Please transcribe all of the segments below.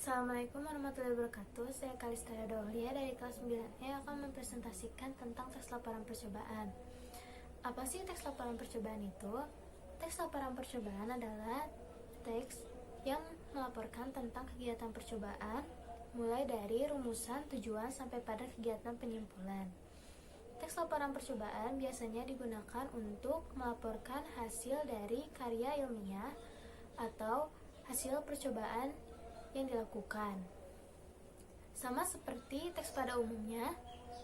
Assalamualaikum warahmatullahi wabarakatuh. Saya Kalista Dahlia dari kelas 9E akan mempresentasikan tentang teks laporan percobaan. Apa sih teks laporan percobaan itu? Teks laporan percobaan adalah teks yang melaporkan tentang kegiatan percobaan, mulai dari rumusan, tujuan, sampai pada kegiatan penyimpulan. Teks laporan percobaan biasanya digunakan untuk melaporkan hasil dari karya ilmiah atau hasil percobaan yang dilakukan. Sama seperti teks pada umumnya,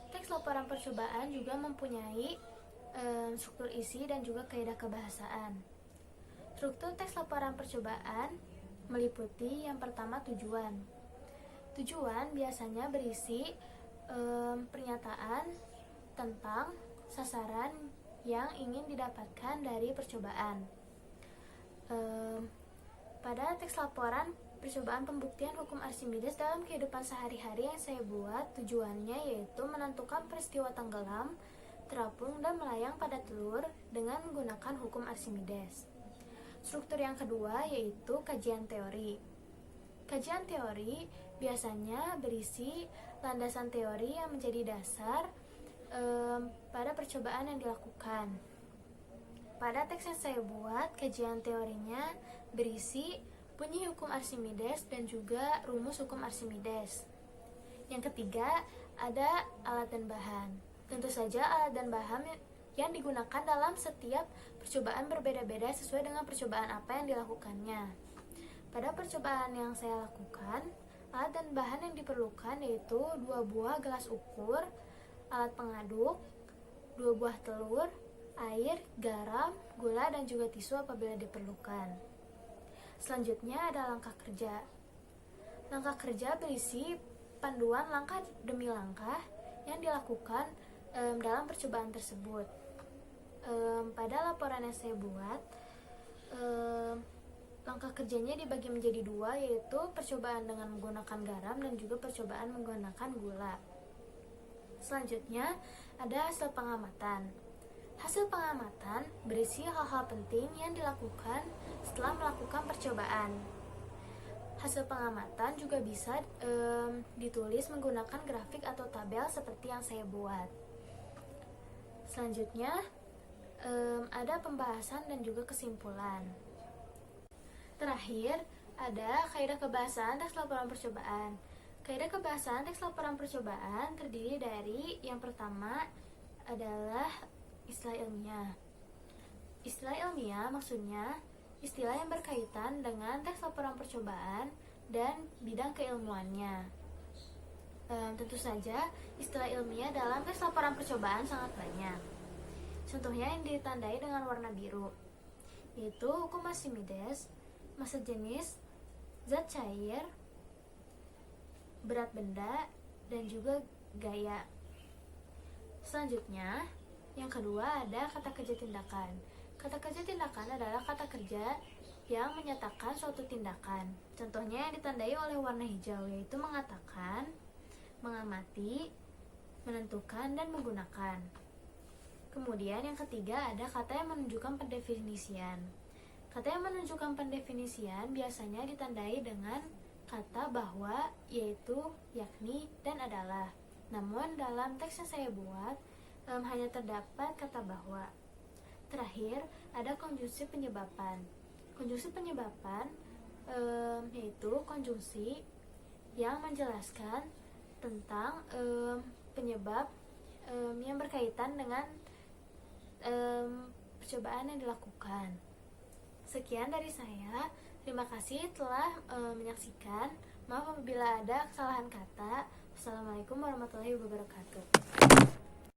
teks laporan percobaan juga mempunyai struktur isi dan juga kaidah kebahasaan. Struktur teks laporan percobaan meliputi yang pertama tujuan. Tujuan biasanya berisi pernyataan tentang sasaran yang ingin didapatkan dari percobaan. Pada teks laporan percobaan pembuktian hukum Archimedes dalam kehidupan sehari-hari yang saya buat, tujuannya yaitu menentukan peristiwa tenggelam, terapung, dan melayang pada telur dengan menggunakan hukum Archimedes. Struktur yang kedua yaitu kajian teori. Kajian teori biasanya berisi landasan teori yang menjadi dasar pada percobaan yang dilakukan. Pada teks yang saya buat, kajian teorinya berisi bunyi hukum Archimedes dan juga rumus hukum Archimedes. Yang ketiga, ada alat dan bahan. Tentu saja alat dan bahan yang digunakan dalam setiap percobaan berbeda-beda sesuai dengan percobaan apa yang dilakukannya. Pada percobaan yang saya lakukan, alat dan bahan yang diperlukan yaitu 2 buah gelas ukur, alat pengaduk, 2 buah telur, air, garam, gula, dan juga tisu apabila diperlukan. Selanjutnya ada langkah kerja. Langkah kerja berisi panduan langkah demi langkah yang dilakukan dalam percobaan tersebut. Pada laporan yang saya buat, langkah kerjanya dibagi menjadi 2, yaitu percobaan dengan menggunakan garam dan juga percobaan menggunakan gula. Selanjutnya ada hasil pengamatan. Hasil pengamatan berisi hal-hal penting yang dilakukan setelah melakukan percobaan. Hasil pengamatan juga bisa ditulis menggunakan grafik atau tabel seperti yang saya buat. Selanjutnya ada pembahasan dan juga kesimpulan. Terakhir ada kaidah kebahasaan teks laporan percobaan. Kaidah kebahasaan teks laporan percobaan terdiri dari yang pertama adalah istilah ilmiah. Istilah ilmiah maksudnya istilah yang berkaitan dengan teks laporan percobaan dan bidang keilmuannya. Tentu saja istilah ilmiah dalam teks laporan percobaan sangat banyak. Contohnya yang ditandai dengan warna biru, yaitu hukum Archimedes, massa jenis, zat cair, berat benda, dan juga gaya. Selanjutnya, yang kedua ada kata kerja tindakan. Kata kerja tindakan adalah kata kerja yang menyatakan suatu tindakan. Contohnya yang ditandai oleh warna hijau, yaitu mengatakan, mengamati, menentukan, dan menggunakan. Kemudian yang ketiga ada kata yang menunjukkan pendefinisian. Kata yang menunjukkan pendefinisian biasanya ditandai dengan kata bahwa, yaitu, yakni, dan adalah. Namun dalam teks yang saya buat hanya terdapat kata bahwa. Terakhir ada konjungsi penyebaban. Konjungsi penyebaban yaitu konjungsi yang menjelaskan tentang penyebab yang berkaitan dengan percobaan yang dilakukan. Sekian dari saya. Terima kasih telah menyaksikan. Maaf apabila ada kesalahan kata. Wassalamualaikum warahmatullahi wabarakatuh.